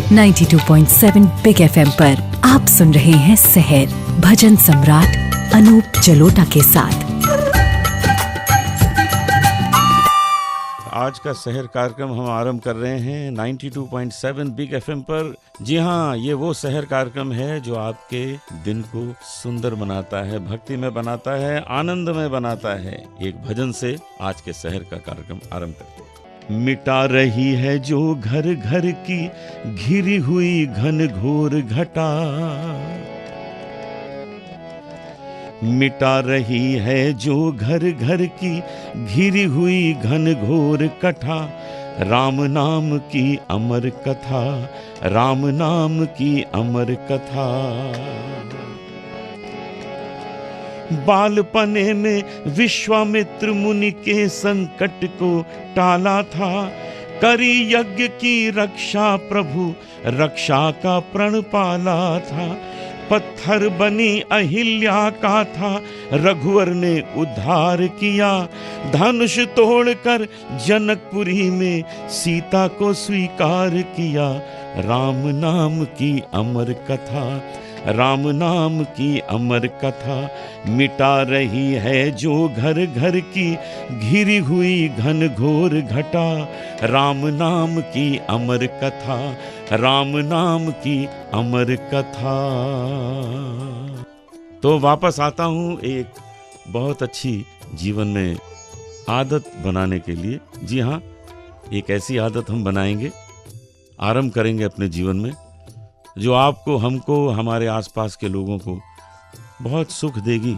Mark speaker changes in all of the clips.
Speaker 1: 92.7 big FM पर आप सुन रहे हैं सहर भजन सम्राट अनूप जलोटा के साथ।
Speaker 2: आज का सहर कार्यक्रम हम आरंभ कर रहे हैं 92.7 बिग एफएम पर। जी हाँ, ये वो सहर कार्यक्रम है जो आपके दिन को सुंदर बनाता है, भक्ति में बनाता है, आनंद में बनाता है। एक भजन से आज के सहर का कार्यक्रम आरंभ करते हैं। मिटा रही है जो घर घर की घिरी हुई घन घोर घटा, मिटा रही है जो घर घर की घिरी हुई घन घोर कथा, राम नाम की अमर कथा, राम नाम की अमर कथा। बालपने में विश्वामित्र मुनि के संकट को टाला था, करी यज्ञ की रक्षा प्रभु रक्षा का प्रण पाला था। पत्थर बनी अहिल्या का था रघुवर ने उद्धार किया, धनुष तोड़कर जनकपुरी में सीता को स्वीकार किया। राम नाम की अमर कथा, राम नाम की अमर कथा, मिटा रही है जो घर घर की घिरी हुई घन घोर घटा, राम नाम की अमर कथा, राम नाम की अमर कथा। तो वापस आता हूँ एक बहुत अच्छी जीवन में आदत बनाने के लिए। जी हाँ, एक ऐसी आदत हम बनाएंगे, आरंभ करेंगे अपने जीवन में, जो आपको, हमको, हमारे आसपास के लोगों को बहुत सुख देगी,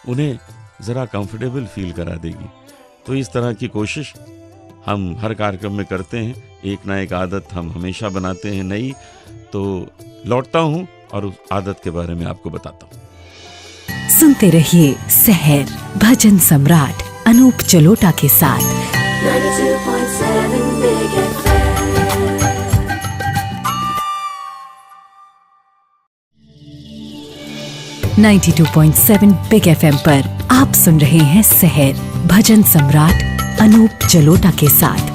Speaker 2: उन्हें ज़रा कंफर्टेबल फील करा देगी। तो इस तरह की कोशिश हम हर कार्यक्रम में करते हैं। एक ना एक आदत हम हमेशा बनाते हैं नई। तो लौटता हूँ और उस आदत के बारे में आपको बताता हूँ।
Speaker 1: सुनते रहिए सहर भजन सम्राट अनूप जलोटा के साथ 92.7 बिग एफएम। 92.7 बिग एफएम पर आप सुन रहे हैं सहर भजन सम्राट अनूप जलोटा के साथ।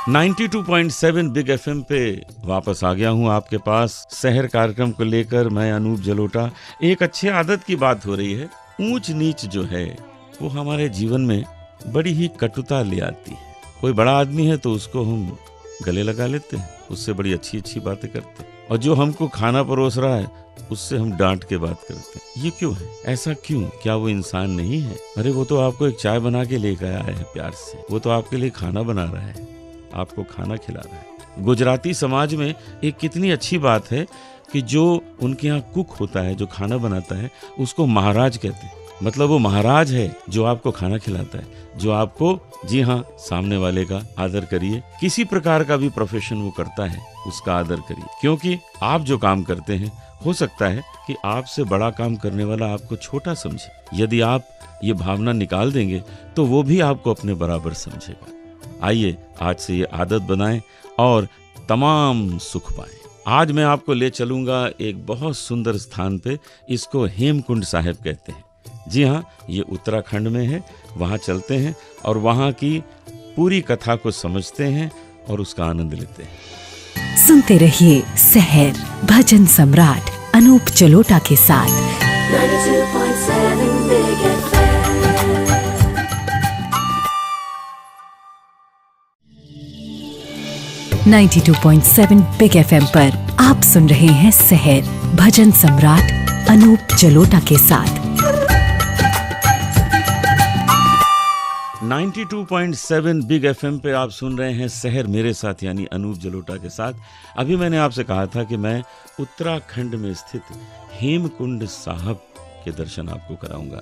Speaker 2: 92.7 बिग एफएम पे वापस आ गया हूँ आपके पास सहर कार्यक्रम को लेकर। मैं अनूप जलोटा। एक अच्छी आदत की बात हो रही है। ऊंच नीच जो है वो हमारे जीवन में बड़ी ही कटुता ले आती है। कोई बड़ा आदमी है तो उसको हम गले लगा लेते हैं, उससे बड़ी अच्छी अच्छी बातें करते हैं, और जो हमको खाना परोस रहा है उससे हम डांट के बात करते हैं। ये क्यों है? ऐसा क्यों? क्या वो इंसान नहीं है? अरे वो तो आपको एक चाय बना के लेकर आया है प्यार से, वो तो आपके लिए खाना बना रहा है, आपको खाना खिला रहा है। गुजराती समाज में एक कितनी अच्छी बात है कि जो उनके यहाँ कुक होता है, जो खाना बनाता है, उसको महाराज कहते हैं। मतलब वो महाराज है जो आपको खाना खिलाता है, जो आपको, जी हाँ, सामने वाले का आदर करिए। किसी प्रकार का भी प्रोफेशन वो करता है उसका आदर करिए, क्योंकि आप जो काम करते हैं हो सकता है कि आपसे बड़ा काम करने वाला आपको छोटा समझे। यदि आप ये भावना निकाल देंगे तो वो भी आपको अपने बराबर समझेगा। आइए आज से ये आदत बनाएं और तमाम सुख पाएं। आज मैं आपको ले चलूंगा एक बहुत सुंदर स्थान पे। इसको हेमकुंड साहिब कहते हैं। जी हाँ, ये उत्तराखंड में है। वहाँ चलते हैं और वहाँ की पूरी कथा को समझते हैं और उसका आनंद लेते हैं।
Speaker 1: सुनते रहिए सहर भजन सम्राट अनूप जलोटा के साथ 92.7 बिग एफएम। 92.7 बिग एफएम पर आप सुन रहे हैं सहर भजन सम्राट अनूप जलोटा के साथ।
Speaker 2: 92.7 बिग एफएम पे आप सुन रहे हैं सहर मेरे साथ, यानी अनूप जलोटा के साथ। अभी मैंने आपसे कहा था कि मैं उत्तराखंड में स्थित हेमकुंड साहब के दर्शन आपको कराऊंगा,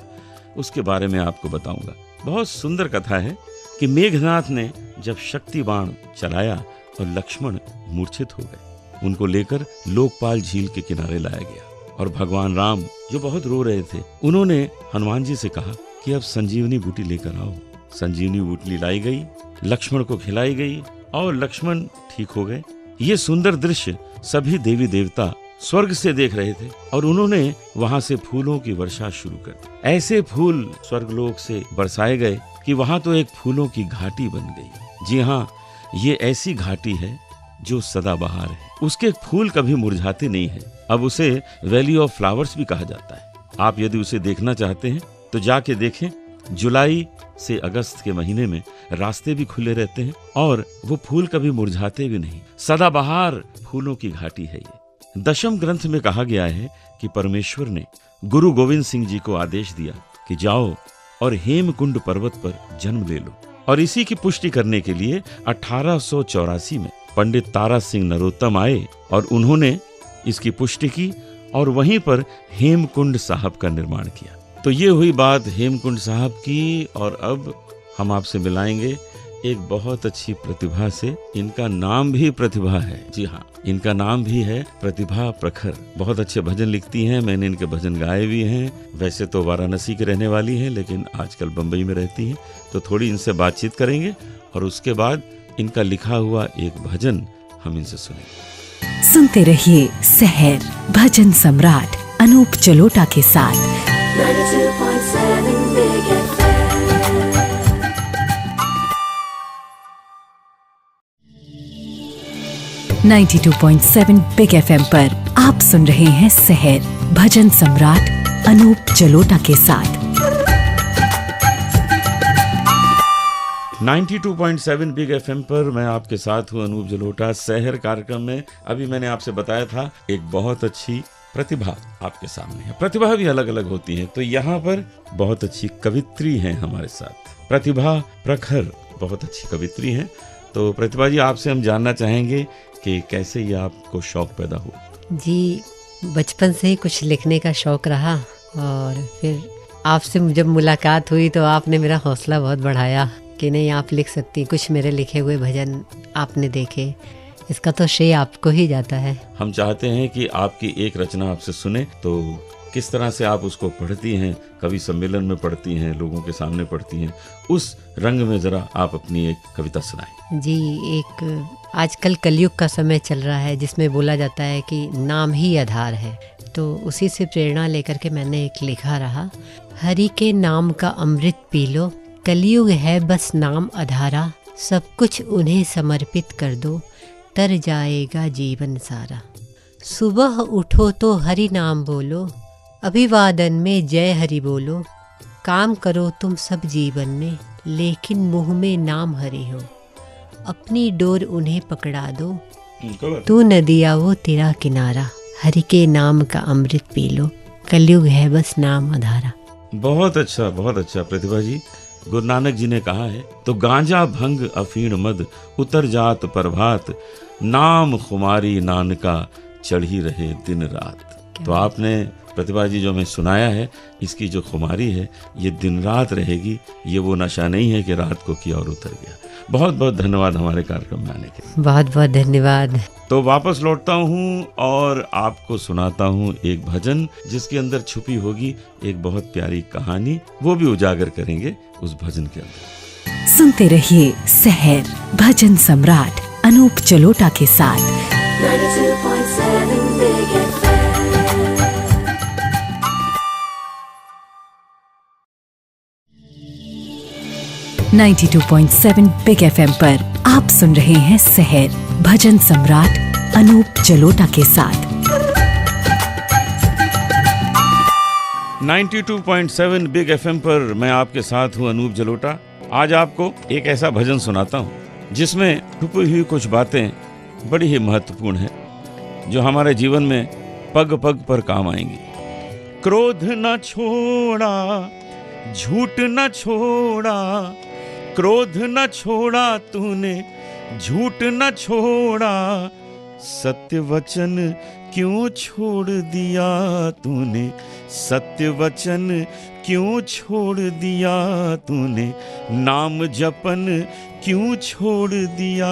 Speaker 2: उसके बारे में आपको बताऊंगा। बहुत सुंदर कथा है कि मेघनाथ ने जब शक्ति बाण चलाया और लक्ष्मण मूर्छित हो गए, उनको लेकर लोकपाल झील के किनारे लाया गया और भगवान राम, जो बहुत रो रहे थे, उन्होंने हनुमान जी से कहा कि अब संजीवनी बूटी लेकर आओ। संजीवनी बूटी लाई गई, लक्ष्मण को खिलाई गई और लक्ष्मण ठीक हो गए। ये सुंदर दृश्य सभी देवी देवता स्वर्ग से देख रहे थे और उन्होंने वहां से फूलों की वर्षा शुरू कर दी। ऐसे फूल स्वर्गलोक से बरसाए गए कि वहां तो एक फूलों की घाटी बन गई। जी हाँ, ये ऐसी घाटी है जो सदाबहार है, उसके फूल कभी मुरझाते नहीं है। अब उसे वैली ऑफ फ्लावर्स भी कहा जाता है। आप यदि उसे देखना चाहते हैं तो जाके देखें। जुलाई से अगस्त के महीने में रास्ते भी खुले रहते हैं और वो फूल कभी मुरझाते भी नहीं। सदाबहार फूलों की घाटी है ये। दशम ग्रंथ में कहा गया है कि परमेश्वर ने गुरु गोविंद सिंह जी को आदेश दिया कि जाओ और हेमकुंड पर्वत पर जन्म ले लो। और इसी की पुष्टि करने के लिए 1884 में पंडित तारा सिंह नरोत्तम आए और उन्होंने इसकी पुष्टि की और वहीं पर हेमकुंड साहब का निर्माण किया। तो ये हुई बात हेमकुंड साहब की। और अब हम आपसे मिलाएंगे एक बहुत अच्छी प्रतिभा से। इनका नाम भी प्रतिभा है। जी हाँ, इनका नाम भी है प्रतिभा प्रखर। बहुत अच्छे भजन लिखती हैं, मैंने इनके भजन गाए भी हैं। वैसे तो वाराणसी की रहने वाली हैं, लेकिन आजकल बम्बई में रहती हैं। तो थोड़ी इनसे बातचीत करेंगे और उसके बाद इनका लिखा हुआ एक भजन हम इनसे सुनेंगे।
Speaker 1: सुनते रहिए सहर भजन सम्राट अनूप जलोटा के साथ
Speaker 3: 92.7 Big FM.
Speaker 1: 92.7 बिग एफएम पर आप सुन रहे हैं सहर भजन सम्राट अनूप जलोटा के साथ।
Speaker 2: 92.7 बिग एफएम पर मैं आपके साथ हूँ अनूप जलोटा। सहर कार्यक्रम में अभी मैंने आपसे बताया था एक बहुत अच्छी प्रतिभा आपके सामने है। प्रतिभा भी अलग अलग होती है, तो यहाँ पर बहुत अच्छी कवित्री हैं हमारे साथ। प्रतिभा प्रखर बहुत अच्छी कवित्री हैं। तो प्रतिभा जी, आपसे हम जानना चाहेंगे कि कैसे ये आपको शौक पैदा हुआ?
Speaker 4: जी, बचपन से ही कुछ लिखने का शौक रहा और फिर आपसे जब मुलाकात हुई तो आपने मेरा हौसला बहुत बढ़ाया कि नहीं, आप लिख सकती। कुछ मेरे लिखे हुए भजन आपने देखे, इसका तो श्रेय आपको ही जाता है।
Speaker 2: हम चाहते हैं कि आपकी एक रचना आपसे सुने। तो किस तरह से आप उसको पढ़ती हैं? कवि सम्मेलन में पढ़ती हैं, लोगों के सामने पढ़ती हैं, उस रंग में जरा आप अपनी एक कविता सुनाएं।
Speaker 4: जी, एक आजकल कलयुग का समय चल रहा है जिसमें बोला जाता है कि नाम ही आधार है। तो उसी से प्रेरणा लेकर के मैंने एक लिखा रहा। हरि के नाम का अमृत पी लो, कलयुग है बस नाम आधारा, सब कुछ उन्हें समर्पित कर दो, तर जाएगा जीवन सारा। सुबह उठो तो हरि नाम बोलो, अभिवादन में जय हरि बोलो, काम करो तुम सब जीवन में, लेकिन मुंह में नाम हरि हो, अपनी डोर उन्हें पकड़ा दो, तू नदिया वो तेरा किनारा, हरि के नाम का अमृत पी लो, कलयुग है बस नाम आधारा।
Speaker 2: बहुत अच्छा प्रतिभा जी। गुरु नानक जी ने कहा है, तो गांजा भंग अफीण मद, उतर जात प्रभात, नाम खुमारी नानका, चढ़ी रहे दिन रात। तो आपने प्रतिभा जी जो मैं सुनाया है, इसकी जो खुमारी है ये दिन रात रहेगी। ये वो नशा नहीं है कि रात को किया और उतर गया। बहुत बहुत धन्यवाद हमारे कार्यक्रम में आने के लिए।
Speaker 4: बहुत बहुत धन्यवाद।
Speaker 2: तो वापस लौटता हूँ और आपको सुनाता हूँ एक भजन जिसके अंदर छुपी होगी एक बहुत प्यारी कहानी। वो भी उजागर करेंगे उस भजन के अंदर।
Speaker 1: सुनते रहिए सहर भजन सम्राट अनूप जलोटा के साथ
Speaker 3: 92.7 Big FM.
Speaker 1: 92.7 बिग एफएम पर आप सुन रहे हैं सहर भजन सम्राट अनूप जलोटा के साथ।
Speaker 2: 92.7 बिग एफएम पर मैं आपके साथ हूँ अनूप जलोटा। आज आपको एक ऐसा भजन सुनाता हूँ जिसमें छुपी हुई कुछ बातें बड़ी ही महत्वपूर्ण हैं जो हमारे जीवन में पग पग पर काम आएंगी। क्रोध न छोड़ा, झूठ न छोड़ा, क्रोध न छोड़ा तूने, झूठ न छोड़ा, सत्य वचन क्यों छोड़ दिया तूने, सत्य वचन क्यों छोड़ दिया तूने, नाम जपन क्यों छोड़ दिया।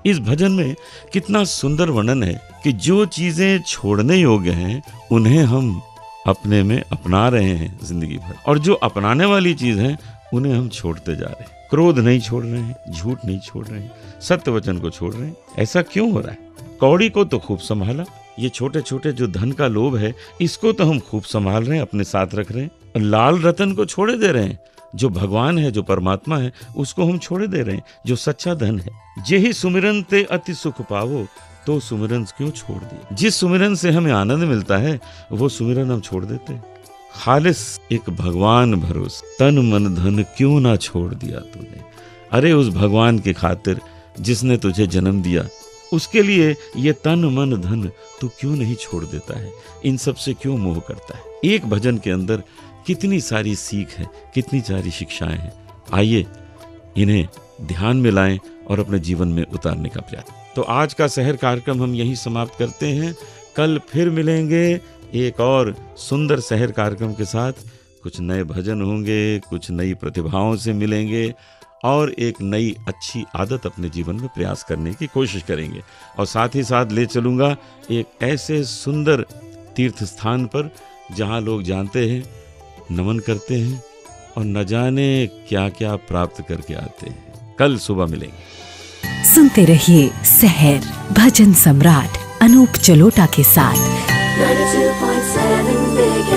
Speaker 2: इस भजन में कितना सुंदर वर्णन है कि जो चीजें छोड़ने योग्य हैं उन्हें हम अपने में अपना रहे हैं जिंदगी भर, और जो अपनाने वाली चीज है उन्हें हम छोड़ते जा रहे हैं। क्रोध नहीं छोड़ रहे हैं, झूठ नहीं छोड़ रहे हैं, सत्य वचन को छोड़ रहे हैं। ऐसा क्यों हो रहा है? कौड़ी को तो खूब संभाला, ये छोटे छोटे जो धन का लोभ है इसको तो हम खूब संभाल रहे हैं, अपने साथ रख रहे हैं। लाल रतन को छोड़े दे रहे हैं, जो भगवान है, जो परमात्मा है, उसको हम छोड़ दे रहे हैं, जो सच्चा धन है। जेहि सुमिरन ते अति सुख पावो, तो सुमिरन क्यों छोड़ दिए। जिस सुमिरन से हमें आनंद मिलता है वो सुमिरन हम छोड़ देते हैं। खालिस एक भगवान भरोस, तन मन धन क्यों ना छोड़ दिया तूने। अरे उस भगवान के खातिर जिसने तुझे जन्म दिया, उसके लिए ये तन मन धन तू क्यों नहीं छोड़ देता है, इन सब से क्यों मोह करता है। एक भजन के अंदर कितनी सारी सीख है, कितनी सारी शिक्षाएं हैं। आइए इन्हें ध्यान में लाएं और अपने जीवन में उतारने का प्रयास। तो आज का शहर कार्यक्रम हम यहीं समाप्त करते हैं। कल फिर मिलेंगे एक और सुंदर शहर कार्यक्रम के साथ। कुछ नए भजन होंगे, कुछ नई प्रतिभाओं से मिलेंगे और एक नई अच्छी आदत अपने जीवन में प्रयास करने की कोशिश करेंगे। और साथ ही साथ ले चलूँगा एक ऐसे सुंदर तीर्थ स्थान पर जहाँ लोग जानते हैं, नमन करते हैं और न जाने क्या क्या प्राप्त करके आते हैं। कल सुबह मिलेंगे।
Speaker 1: सुनते रहिए शहर भजन सम्राट अनूप जलोटा के साथ।
Speaker 3: 92.7 Big